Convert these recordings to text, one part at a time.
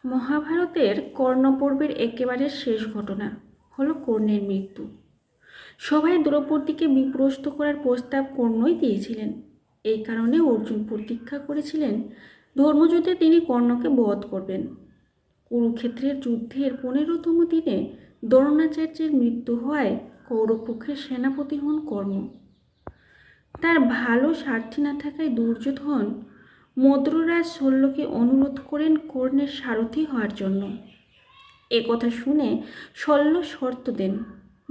মহাভারতের কর্ণ পর্বের একেবারে শেষ ঘটনা হলো কর্ণের মৃত্যু। সবাই দ্রৌপদীকে বিপ্রস্ত করার প্রস্তাব কর্ণই দিয়েছিলেন। এই কারণে অর্জুন প্রতীক্ষা করেছিলেন ধর্মযুদ্ধে তিনি কর্ণকে বধ করবেন। কুরুক্ষেত্রের যুদ্ধের 15তম দিনে দ্রোণাচার্যের মৃত্যু হওয়ায় কৌরবপক্ষের সেনাপতি হন কর্ণ। তার ভালো সারথি না থাকায় দুর্যোধন মদ্ররাজ শল্যকে অনুরোধ করেন কর্ণের সারথি হওয়ার জন্য। এ কথা শুনে শল্য শর্ত দেন,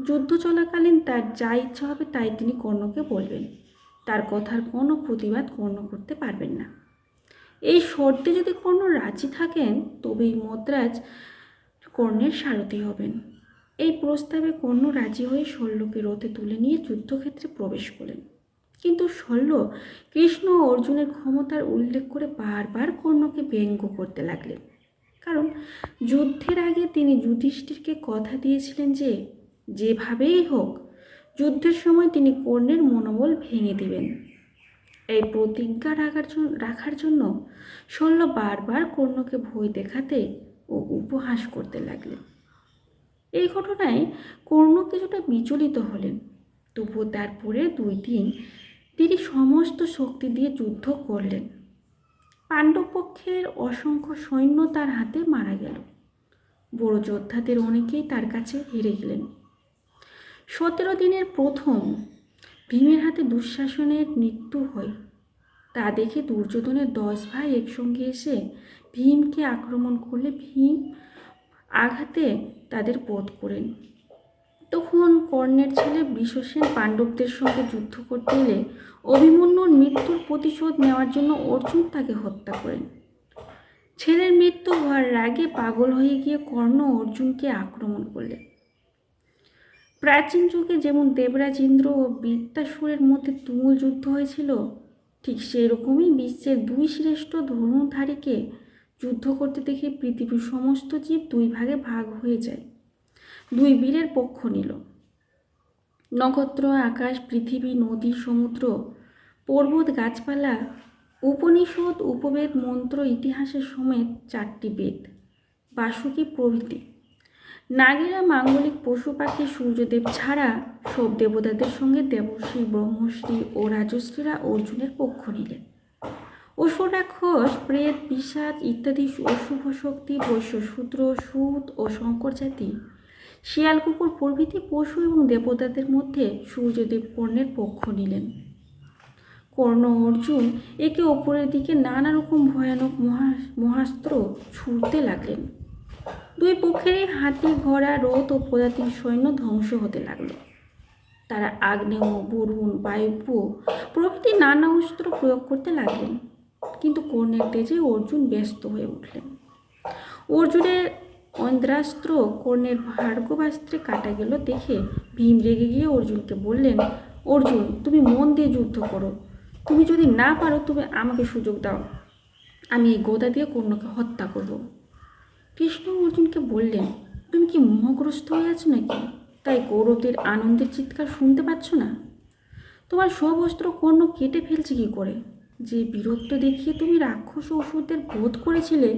যুদ্ধ চলাকালীন তার যা ইচ্ছা হবে তাই তিনি কর্ণকে বলবেন, তার কথার কোনো প্রতিবাদ কর্ণ করতে পারবেন না। এই শর্তে যদি কর্ণ রাজি থাকেন তবেই মদ্রাজ কর্ণের সারথি হবেন। এই প্রস্তাবে কর্ণ রাজি হয়ে শল্যকে রথে তুলে নিয়ে যুদ্ধক্ষেত্রে প্রবেশ করলেন। কিন্তু শল্য কৃষ্ণ ও অর্জুনের ক্ষমতার উল্লেখ করে বারবার কর্ণকে ব্যঙ্গ করতে লাগলেন। কারণ যুদ্ধের আগে তিনি যুধিষ্ঠিরকে কথা দিয়েছিলেন যে যেভাবেই হোক যুদ্ধের সময় তিনি কর্ণের মনোবল ভেঙে দিবেন। এই প্রতিজ্ঞা রাখার জন্য শল্য বারবার কর্ণকে ভয় দেখাতে ও উপহাস করতে লাগলেন। এই ঘটনায় কর্ণ কিছুটা বিচলিত হলেন, তবুও তারপরে 2 দিন তিনি সমস্ত শক্তি দিয়ে যুদ্ধ করলেন। পাণ্ডব পক্ষের অসংখ্য সৈন্য তার হাতে মারা গেল। বড় যোদ্ধাদের অনেকেই তার কাছে হেরে গেলেন। 17 দিনের প্রথম ভীমের হাতে দুঃশাসনের মৃত্যু হয়। তা দেখে দুর্যোধনের 10 ভাই একসঙ্গে এসে ভীমকে আক্রমণ করলে ভীম আঘাতে তাদের বধ করেন। তখন কর্ণের ছেলে বৃষসেন পাণ্ডবদের সঙ্গে যুদ্ধ করতে এলে অভিমন্যুর মৃত্যুর প্রতিশোধ নেওয়ার জন্য অর্জুন তাকে হত্যা করেন। ছেলের মৃত্যু হওয়ার রাগে পাগল হয়ে গিয়ে কর্ণ অর্জুনকে আক্রমণ করলেন। প্রাচীন যুগে যেমন দেবরাজ ইন্দ্র ও বৃত্তাসুরের মধ্যে তুমুল যুদ্ধ হয়েছিল, ঠিক সেরকমই বিশ্বের 2 শ্রেষ্ঠ ধনুধারীকে যুদ্ধ করতে দেখে পৃথিবীর সমস্ত জীব 2 ভাগে ভাগ হয়ে যায়। 2 বীরের পক্ষ নিল। নক্ষত্র, আকাশ, পৃথিবী, নদী, সমুদ্র, পর্বত, গাছপালা, উপনিষদ, উপবেদ, মন্ত্র, ইতিহাসের সমেত 4টি বেদ, বাসুকী প্রভৃতি, নাগেরা, মাঙ্গলিক, পশু পাখি, সূর্যদেব ছাড়া সব দেবতাদের সঙ্গে দেবশ্রী, ব্রহ্মশ্রী ও রাজশ্রীরা অর্জুনের পক্ষ নিলেন। অসুর, রাক্ষস, প্রেত, পিশাচ ইত্যাদি অশুভ শক্তি, বৈশ্য, শূদ্র, সুত ও শঙ্কর জাতি, শিয়াল, কুকুর প্রভৃতি পশু এবং দেবতাদের মধ্যে সূর্যদেব কর্ণের পক্ষ নিলেন। কর্ণ ও অর্জুন একে অপরের দিকে নানা রকম ভয়ানক মহাস্ত্র ছুঁড়তে লাগলেন। 2 পক্ষেরই হাতি, ঘোড়া, রথ ও পদাতিক সৈন্য ধ্বংস হতে লাগলো। তারা আগ্নেয়, বরুণ, বায়ব্য প্রভৃতি নানা অস্ত্র প্রয়োগ করতে লাগলেন। কিন্তু কর্ণের তেজে অর্জুন ব্যস্ত হয়ে উঠলেন। অর্জুনের ঐন্দ্রাস্ত্র কর্ণের ভার্গবাস্ত্রে কাটা গেল দেখে ভীম রেগে গিয়ে অর্জুনকে বললেন, অর্জুন, তুমি মন দিয়ে যুদ্ধ করো। তুমি যদি না পারো তবে আমাকে সুযোগ দাও, আমি এই গদা দিয়ে কর্ণকে হত্যা করব। কৃষ্ণ অর্জুনকে বললেন, তুমি কি মোহগ্রস্ত হয়ে আছো নাকি? তাই কৌরবদের আনন্দের চিৎকার শুনতে পাচ্ছ না? তোমার সব অস্ত্র কর্ণ কেটে ফেলছে কি করে? যে বীরত্ব দেখিয়ে তুমি রাক্ষস ও অসুরদের বধ করেছিলে,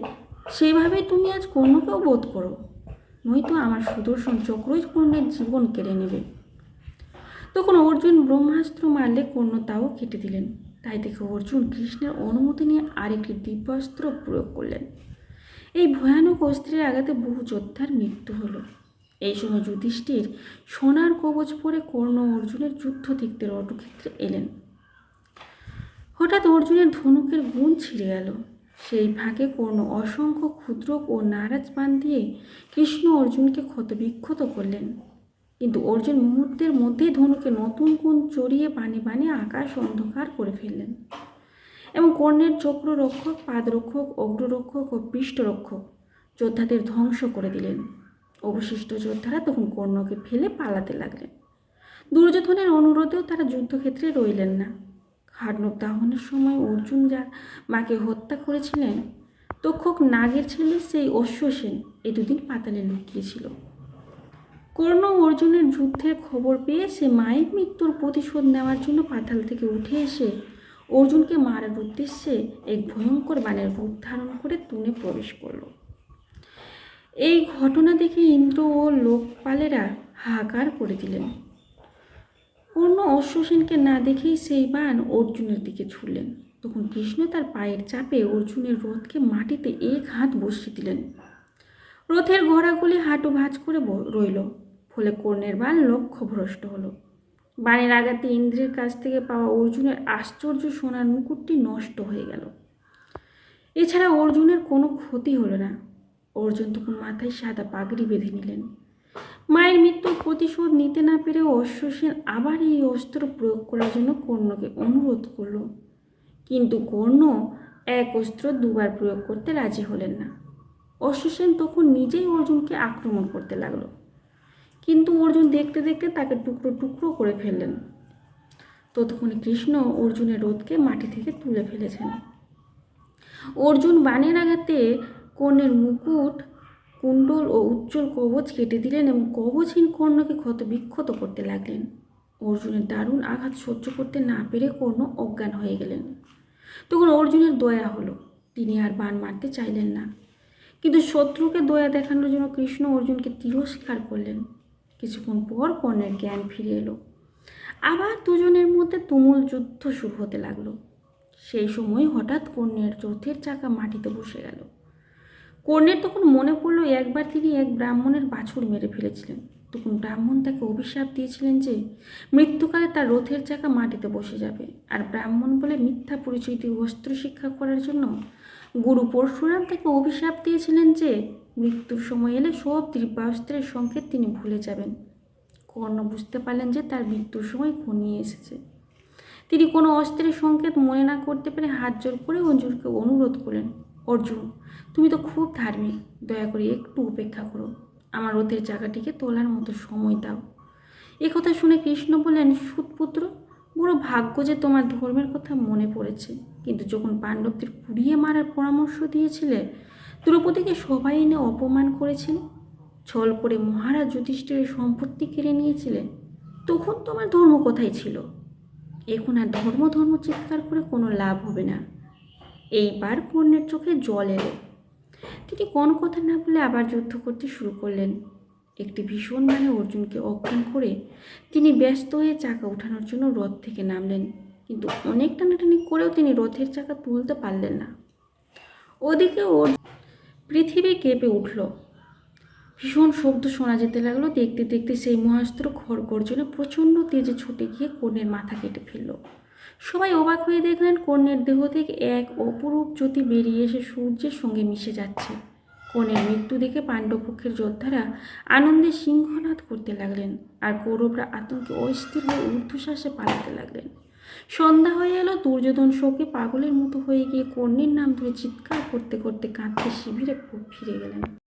সেইভাবেই তুমি আজ কর্ণকেও বধ করো, নয়তো আমার সুদর্শন চক্রই কর্ণের জীবন কেড়ে নেবে। তখন অর্জুন ব্রহ্মাস্ত্র মারলে কর্ণ তাও কেটে দিলেন। তাই দেখে অর্জুন কৃষ্ণের অনুমতি নিয়ে আরেকটি দিব্যাস্ত্র প্রয়োগ করলেন। এই ভয়ানক অস্ত্রের আঘাতে বহু যোদ্ধার মৃত্যু হলো। এই সময় যুধিষ্ঠির সোনার কবচ পরে কর্ণ অর্জুনের যুদ্ধ দেখতে রণক্ষেত্রে এলেন। হঠাৎ অর্জুনের ধনুকের গুণ ছিঁড়ে গেল। সেই ফাঁকে কর্ণ অসংখ্য ক্ষুদ্র ও নারাজ বাণ দিয়ে কৃষ্ণ অর্জুনকে ক্ষতবিক্ষত করলেন। কিন্তু অর্জুন মুহূর্তের মধ্যেই ধনুকে নতুন গুণ চড়িয়ে বাণে বাণে আকাশ অন্ধকার করে ফেললেন এবং কর্ণের চক্ররক্ষক, পাদরক্ষক, অগ্ররক্ষক ও পৃষ্ঠরক্ষক যোদ্ধাদের ধ্বংস করে দিলেন। অবশিষ্ট যোদ্ধারা তখন কর্ণকে ফেলে পালাতে লাগলেন। দুর্যোধনের অনুরোধেও তারা যুদ্ধক্ষেত্রে রইলেন না। খাণ্ডব দাহনের সময় অর্জুন যার মাকে হত্যা করেছিলেন, তক্ষক নাগের ছেলে সেই অশ্বসেন এই 2 দিন পাতালে লুকিয়েছিল। কর্ণ অর্জুনের যুদ্ধের খবর পেয়ে সে মায়ের মৃত্যুর প্রতিশোধ নেওয়ার জন্য পাতাল থেকে উঠে এসে অর্জুনকে মারার উদ্দেশ্যে এক ভয়ঙ্কর বাণের রূপ ধারণ করে তুনে প্রবেশ করল। এই ঘটনা দেখে ইন্দ্র ও লোকপালেরা হাহাকার করে দিলেন। কর্ণ অশ্বসেনকে না দেখেই সেই বাণ অর্জুনের দিকে ছুড়লেন। তখন কৃষ্ণ তার পায়ের চাপে অর্জুনের রথকে মাটিতে এক হাত বসিয়ে দিলেন। রথের ঘোড়াগুলি হাঁটু ভাঁজ করে রইল, ফলে কর্ণের বাণ লক্ষ্যভ্রষ্ট হলো। বাণের আঘাতে ইন্দ্রের কাছ থেকে পাওয়া অর্জুনের আশ্চর্য সোনার মুকুটটি নষ্ট হয়ে গেল। এছাড়া অর্জুনের কোনো ক্ষতি হলো না। অর্জুন তখন মাথায় সাদা পাগড়ি বেঁধে নিলেন। মায়ের মৃত্যুর প্রতিশোধ নিতে না পেরে অশ্বসেন আবার এই অস্ত্র প্রয়োগ করার জন্য কর্ণকে অনুরোধ করল, কিন্তু কর্ণ এক অস্ত্র দুবার প্রয়োগ করতে রাজি হলেন না। অশ্বসেন তখন নিজেই অর্জুনকে আক্রমণ করতে লাগলো, কিন্তু অর্জুন দেখতে দেখতে তাকে টুকরো টুকরো করে ফেললেন। ততক্ষণে কৃষ্ণ অর্জুনের রথকে মাটি থেকে তুলে ফেলেছেন। অর্জুন বাণের আঘাতে কর্ণের মুকুট, কুণ্ডল ও উজ্জ্বল কবচ কেটে দিলেন এবং কবচহীন কর্ণকে ক্ষত বিক্ষত করতে লাগলেন। অর্জুনের দারুণ আঘাত সহ্য করতে না পেরে কর্ণ অজ্ঞান হয়ে গেলেন। তখন অর্জুনের দয়া হলো, তিনি আর বাণ মারতে চাইলেন না। কিন্তু শত্রুকে দয়া দেখানোর জন্য কৃষ্ণ অর্জুনকে তিরস্কার করলেন। কিছুক্ষণ পর কর্ণের জ্ঞান ফিরে এলো। আবার দুজনের মধ্যে তুমুল যুদ্ধ শুরু হতে লাগলো। সেই সময় হঠাৎ কর্ণের রথের চাকা মাটিতে বসে গেল। কর্ণের তখন মনে পড়লো একবার তিনি এক ব্রাহ্মণের বাছুর মেরে ফেলেছিলেন। তখন ব্রাহ্মণ তাকে অভিশাপ দিয়েছিলেন যে মৃত্যুকালে তার রথের চাকা মাটিতে বসে যাবে। আর ব্রাহ্মণ বলে মিথ্যা পরিচয় দিয়ে অস্ত্র শিক্ষা করার জন্য গুরু পরশুরাম তাকে অভিশাপ দিয়েছিলেন যে মৃত্যুর সময় এলে সব দিব্যাস্ত্রের সংকেত তিনি ভুলে যাবেন। কর্ণ বুঝতে পারলেন যে তার মৃত্যুর সময় ঘনিয়ে এসেছে। তিনি কোনো অস্ত্রের সংকেত মনে না করতে পেরে হাত জোর করে অর্জুনকে অনুরোধ করলেন, অর্জুন, তুমি তো খুব ধার্মিক, দয়া করে একটু উপেক্ষা করো, আমার রথের চাকাটিকে তোলার মতো সময় দাও। একথা শুনে কৃষ্ণ বললেন, সুতপুত্র, বড় ভাগ্য যে তোমার ধর্মের কথা মনে পড়েছে, কিন্তু যখন পাণ্ডবদের পুড়িয়ে মারার পরামর্শ দিয়েছিলে, দ্রৌপদীকে সবাই এনে অপমান করেছিলে, ছল করে মহারাজ যুধিষ্ঠিরের সম্পত্তি কেড়ে নিয়েছিলে, তখন তোমার ধর্ম কোথায় ছিল? এখন আর ধর্ম ধর্ম চিৎকার করে কোনো লাভ হবে না। এইবার কর্ণের চোখে জল এলো। তিনি কোনো কথা না বলে আবার যুদ্ধ করতে শুরু করলেন। একটি ভীষণ বাণে অর্জুনকে অজ্ঞান করে তিনি ব্যস্ত হয়ে চাকা উঠানোর জন্য রথ থেকে নামলেন, কিন্তু অনেক টানাটানি করেও তিনি রথের চাকা তুলতে পারলেন না। ওদিকে পৃথিবী কেঁপে উঠল, ভীষণ শব্দ শোনা যেতে লাগলো। দেখতে দেখতে সেই মহাস্ত্র গর্জনে প্রচণ্ড তেজে ছুটে গিয়ে কর্ণের মাথা কেটে ফেলল। সবাই অবাক হয়ে দেখলেন কর্ণের দেহ থেকে এক অপরূপ জ্যোতি বেরিয়ে এসে সূর্যের সঙ্গে মিশে যাচ্ছে। কর্ণের মৃত্যু দেখে পাণ্ডবপক্ষের যোদ্ধারা আনন্দে সিংহনাদ করতে লাগলেন, আর কৌরবরা আতঙ্কে অস্থির হয়ে ঊর্ধ্বশ্বাসে পালাতে লাগলেন। সন্ধ্যা হয়ে এলো। দুর্যোধন শোকে পাগলের মতো হয়ে গিয়ে কর্ণের নাম ধরে চিৎকার করতে করতে কাঁদতে শিবিরে ফিরে গেলেন।